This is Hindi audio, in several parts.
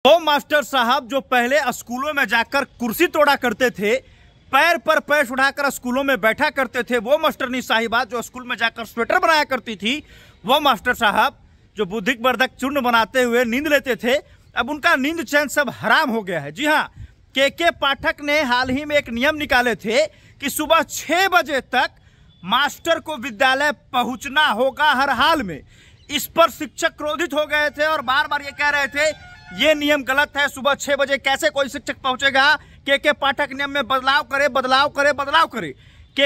वो मास्टर साहब जो पहले स्कूलों में जाकर कुर्सी तोड़ा करते थे, पैर पर पैर उठाकर स्कूलों में बैठा करते थे, वो मास्टरनी साहिबा जो स्कूल में जाकर स्वेटर बनाया करती थी, वो मास्टर साहब जो बुद्धिवर्धक चूर्ण बनाते हुए नींद लेते थे, अब उनका नींद चैन सब हराम हो गया है। जी हाँ, के पाठक ने हाल ही में एक नियम निकाले थे कि सुबह 6 बजे तक मास्टर को विद्यालय पहुंचना होगा हर हाल में। इस पर शिक्षक क्रोधित हो गए थे और बार बार ये कह रहे थे ये नियम गलत है, सुबह 6 बजे कैसे कोई शिक्षक पहुंचेगा। के पाठक नियम में बदलाव करे।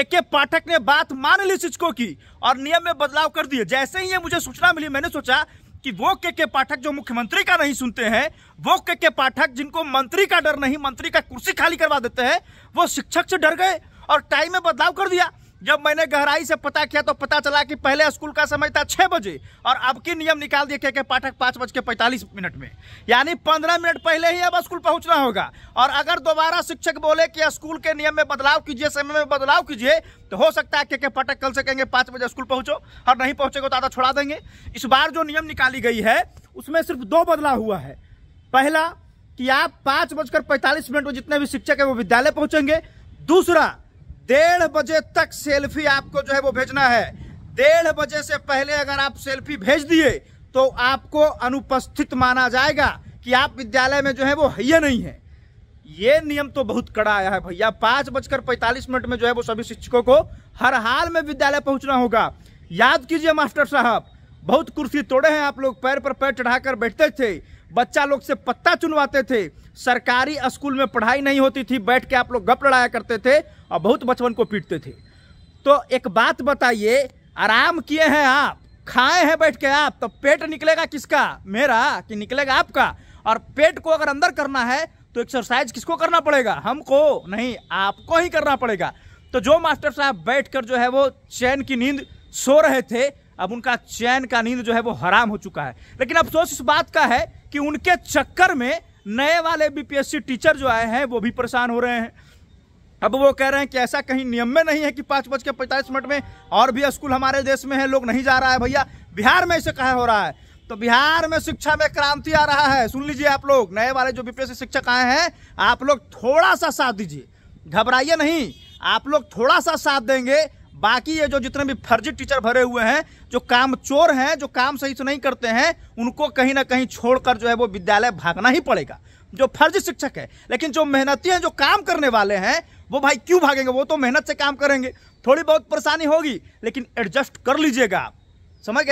के पाठक ने बात मान ली शिक्षकों की और नियम में बदलाव कर दिए। जैसे ही ये मुझे सूचना मिली, मैंने सोचा कि वो के पाठक जो मुख्यमंत्री का नहीं सुनते हैं, वो के पाठक जिनको मंत्री का डर नहीं, मंत्री का कुर्सी खाली करवा देते हैं, वो शिक्षक से डर गए और टाइम में बदलाव कर दिया। जब मैंने गहराई से पता किया तो पता चला कि पहले स्कूल का समय था 6 बजे और अब की नियम निकाल दिए के पाठक 5:45 में, यानी 15 मिनट पहले ही अब स्कूल पहुंचना होगा। और अगर दोबारा शिक्षक बोले कि स्कूल के नियम में बदलाव कीजिए, समय में बदलाव कीजिए, तो हो सकता है के पाठक कल से कहेंगे 5 बजे स्कूल पहुंचो और नहीं पहुंचेगा तो आधा छोड़ा देंगे। इस बार जो नियम निकाली गई है उसमें सिर्फ 2 बदलाव हुआ है। पहला कि आप 5:45 में जितने भी शिक्षक है वो विद्यालय पहुंचेंगे। दूसरा, 1:30 बजे तक सेल्फी आपको जो है वो भेजना है। 1:30 बजे से पहले अगर आप सेल्फी भेज दिए तो आपको अनुपस्थित माना जाएगा कि आप विद्यालय में जो है वो है नहीं है। ये नियम तो बहुत कड़ा आया है भैया। 5:45 में जो है वो सभी शिक्षकों को हर हाल में विद्यालय पहुंचना होगा। याद कीजिए मास्टर साहब, बहुत कुर्सी तोड़े हैं आप लोग, पैर पर पैर चढ़ाकर बैठते थे, बच्चा लोग से पत्ता चुनवाते थे, सरकारी स्कूल में पढ़ाई नहीं होती थी, बैठ के आप लोग गप लड़ाया करते थे और बहुत बचपन को पीटते थे। तो एक बात बताइए, आराम किए हैं आप, खाए हैं बैठ के आप, तो पेट निकलेगा किसका? मेरा कि निकलेगा आपका? और पेट को अगर अंदर करना है तो एक्सरसाइज किसको करना पड़ेगा? हमको नहीं, आपको ही करना पड़ेगा। तो जो मास्टर साहब बैठकर जो है वो चैन की नींद सो रहे थे, अब उनका चैन का नींद जो है वो हराम हो चुका है। लेकिन अफसोस इस बात का है कि उनके चक्कर में नए वाले बीपीएससी टीचर जो आए हैं वो भी परेशान हो रहे हैं। अब वो कह रहे हैं कि ऐसा कहीं नियम में नहीं है कि 5:45 में और भी स्कूल हमारे देश में है, लोग नहीं जा रहा है। भैया बिहार में ऐसे कहा हो रहा है, तो बिहार में शिक्षा में क्रांति आ रहा है। सुन लीजिए आप लोग, नए वाले जो बीपीएससी शिक्षक आए हैं, आप लोग थोड़ा सा साथ दीजिए, घबराइए नहीं, आप लोग थोड़ा सा साथ देंगे। बाकी ये जो जितने भी फर्जी टीचर भरे हुए हैं, जो काम चोर हैं, जो काम सही से नहीं करते हैं, उनको कहीं ना कहीं छोड़कर जो है वो विद्यालय भागना ही पड़ेगा, जो फर्जी शिक्षक है। लेकिन जो मेहनती हैं, जो काम करने वाले हैं, वो भाई क्यों भागेंगे? वो तो मेहनत से काम करेंगे। थोड़ी बहुत परेशानी होगी लेकिन एडजस्ट कर लीजिएगा आप। समझ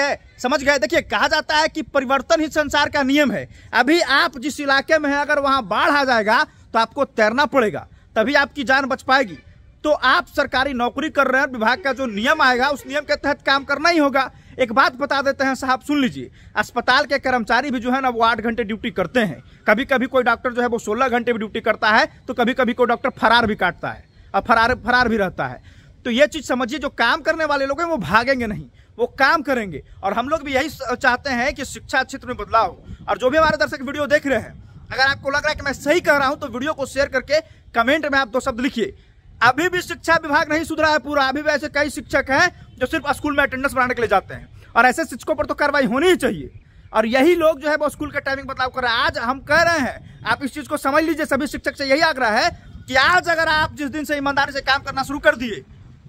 गए? देखिए, कहा जाता है कि परिवर्तन ही संसार का नियम है। अभी आप जिस इलाके में हैं, अगर वहां बाढ़ आ जाएगा तो आपको तैरना पड़ेगा, तभी आपकी जान बच पाएगी। तो आप सरकारी नौकरी कर रहे हैं, विभाग का जो नियम आएगा उस नियम के तहत काम करना ही होगा। एक बात बता देते हैं साहब, सुन लीजिए, अस्पताल के कर्मचारी भी जो है ना वो 8 घंटे ड्यूटी करते हैं। कभी कभी कोई डॉक्टर जो है वो 16 घंटे भी ड्यूटी करता है, तो कभी कभी कोई डॉक्टर फरार भी काटता है और फरार भी रहता है। तो ये चीज समझिए, जो काम करने वाले लोग हैं वो भागेंगे नहीं, वो काम करेंगे। और हम लोग भी यही चाहते हैं कि शिक्षा क्षेत्र में बदलाव हो। और जो भी हमारे दर्शक वीडियो देख रहे हैं, अगर आपको लग रहा है कि मैं सही कह रहा हूं तो वीडियो को शेयर करके कमेंट में आप 2 शब्द लिखिए। अभी भी शिक्षा विभाग नहीं सुधरा है पूरा। अभी भी ऐसे कई शिक्षक हैं जो सिर्फ स्कूल में अटेंडेंस बनाने के लिए जाते हैं, और ऐसे शिक्षकों पर तो कार्रवाई होनी ही चाहिए। और यही लोग जो है वो स्कूल का टाइमिंग बदलाव कर रहे हैं। आज हम कह रहे हैं, आप इस चीज को समझ लीजिए, सभी शिक्षक से यही आग्रह है कि आज अगर आप जिस दिन से ईमानदारी से काम करना शुरू कर दिए,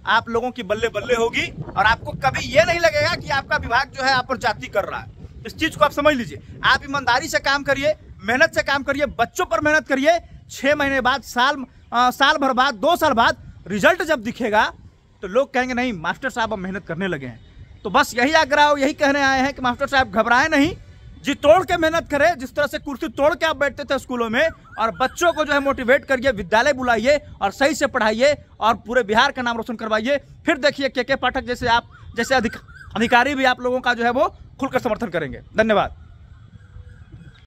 आप लोगों की बल्ले बल्ले होगी और आपको कभी ये नहीं लगेगा कि आपका विभाग जो है आप पर जाति कर रहा है। इस चीज को आप समझ लीजिए। आप ईमानदारी से काम करिए, मेहनत से काम करिए, बच्चों पर मेहनत करिए। 6 महीने बाद, साल भर बाद, 2 साल बाद रिजल्ट जब दिखेगा तो लोग कहेंगे नहीं, मास्टर साहब अब मेहनत करने लगे हैं। तो बस यही आग्रह, यही कहने आए हैं कि मास्टर साहब घबराए नहीं, जी तोड़ के मेहनत करें। जिस तरह से कुर्सी तोड़ के आप बैठते थे स्कूलों में, और बच्चों को जो है मोटिवेट करिए, विद्यालय बुलाइए और सही से पढ़ाइए और पूरे बिहार का नाम रोशन करवाइए। फिर देखिए के पाठक जैसे अधिकारी भी आप लोगों का जो है वो खुलकर समर्थन करेंगे। धन्यवाद।